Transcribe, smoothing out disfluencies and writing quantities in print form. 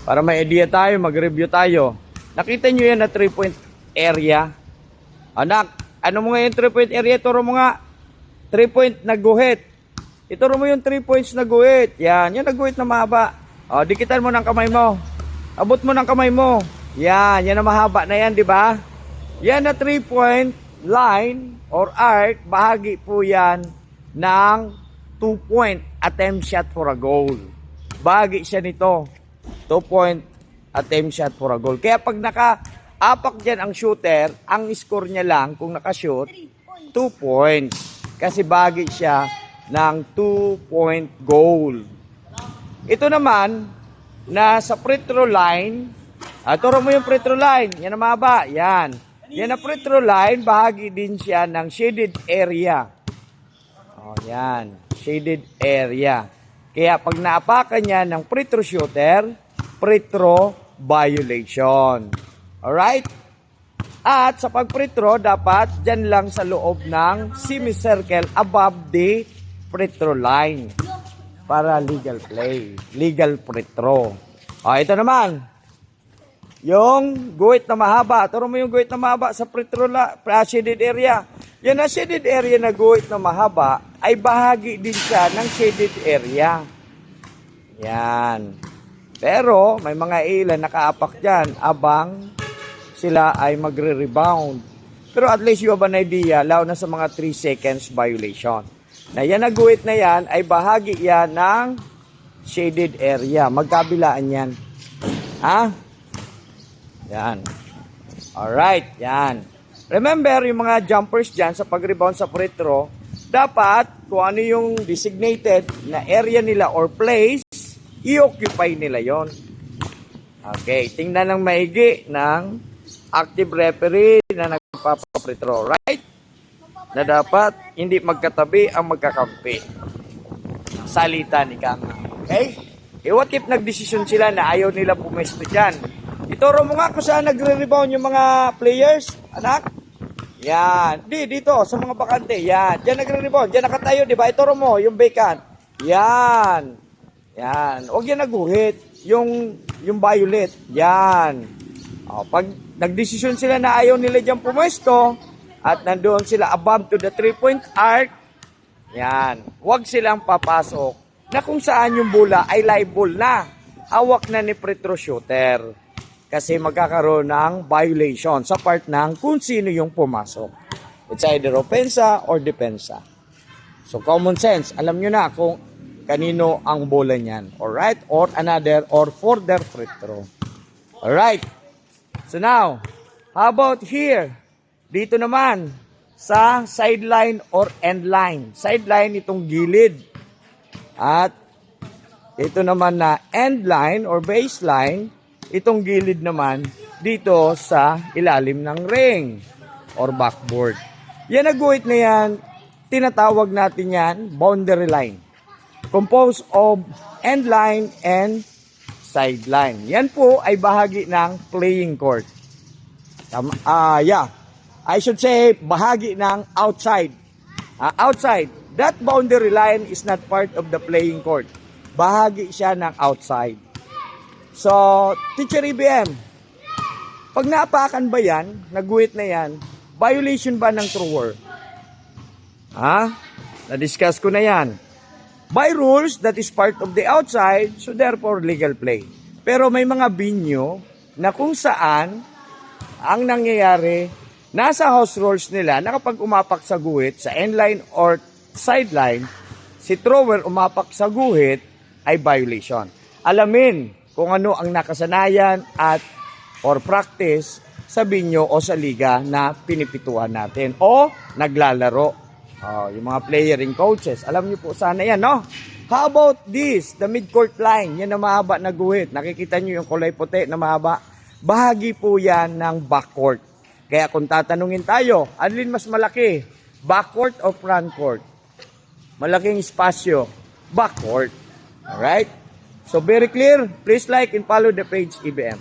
Para may idea tayo, mag-review tayo. Nakita nyo yan na 3-point area? Anak, ano mo nga yung 3-point area? Turo mo nga. 3-point na guhit. Ituro mo yung 3 points na guhit. Yan, yung naguhit na mahaba. O, dikitan mo ng kamay mo. Abot mo ng kamay mo. Yan, yan na mahaba na yan, di ba? Yan na 3-point line or arc, bahagi po yan ng 2-point attempt shot for a goal. Bahagi siya nito. 2-point attempt shot for a goal. Kaya pag naka-apak dyan ang shooter, ang score niya lang, kung nakashoot, 2 points. Kasi bahagi siya ng 2-point goal. Ito naman, na sa free throw line, turo mo yung free throw line, yan ang mahaba, yan. Yan ang free throw line, bahagi din siya ng shaded area. O, yan, shaded area. Kaya pag naapakan niya ng free throw shooter, free throw violation. Alright? At sa pag-free throw, dapat dyan lang sa loob ng semicircle above the free throw line para legal play, legal free throw. Ito naman, yung guhit na mahaba. Turo mo yung guhit na mahaba sa free throw shaded area. Yan na shaded area na guhit na mahaba ay bahagi din siya ng shaded area. Yan. Pero may mga ilan nakaapak dyan abang sila ay magre-rebound. Pero at least you have an idea, lalo na sa mga 3 seconds violation. Na yan na guhit na yan ay bahagi yan ng shaded area. Magkabilaan yan. Ha? Yan. Alright, yan. Remember, yung mga jumpers dyan sa pag-rebound sa free throw, dapat kung ano yung designated na area nila or place, i-occupy nila yon. Okay, tingnan ng maigi ng active referee na nagpapa-free throw, right? Na dapat hindi magkatabi ang magkakampi. Salita ni Kanga. Okay? What if nagdesisyon sila na ayaw nila pumesto dyan? Ituro mo nga kung saan nagre-rebound yung mga players, anak. Yan. Dito, sa mga bakante. Yan. Diyan nagre-rebound. Diyan nakatayo, di ba? Ituro mo yung vacant. Yan. Yan. Huwag yan naguhit. Yung violet. Yan. Pag nagdesisyon sila na ayaw nila dyan pumesto, at nandoon sila above to the 3-point arc, yan. Huwag silang papasok na kung saan yung bola ay live ball na. Hawak na ni free throw shooter. Kasi magkakaroon ng violation sa part ng kung sino yung pumasok. It's either offensa or depensa. So common sense, alam nyo na kung kanino ang bola niyan. Alright? Or another or further free throw. Alright? So now, how about here? Dito naman, sa sideline or end line. Sideline itong gilid. At ito naman na end line or baseline, itong gilid naman dito sa ilalim ng ring or backboard. Yan na guhit na yan, tinatawag natin yan boundary line. Composed of end line and sideline. Yan po ay bahagi ng playing court. I should say bahagi ng outside. Outside. That boundary line is not part of the playing court. Bahagi siya ng outside. So, Teacher EBM, pag naapakan ba yan, naguhit na yan, violation ba ng thrower? Na-discuss ko na yan. By rules, that is part of the outside, so therefore legal play. Pero may mga binyo na kung saan ang nangyayari, nasa house rules nila na kapag umapak sa guhit, sa end line or sideline, si thrower umapak sa guhit ay violation. Alamin kung ano ang nakasanayan at or practice sa binyo o sa liga na pinipituan natin o naglalaro. Yung mga player and coaches, alam niyo po sana yan, no? How about this, the mid-court line, yan na mahaba na guhit. Nakikita niyo yung kulay puti na mahaba. Bahagi po yan ng backcourt. Kaya kung tatanungin tayo, alin mas malaki? Backcourt o frontcourt? Malaking espasyo, backcourt. Alright? So very clear, please like and follow the page EBM.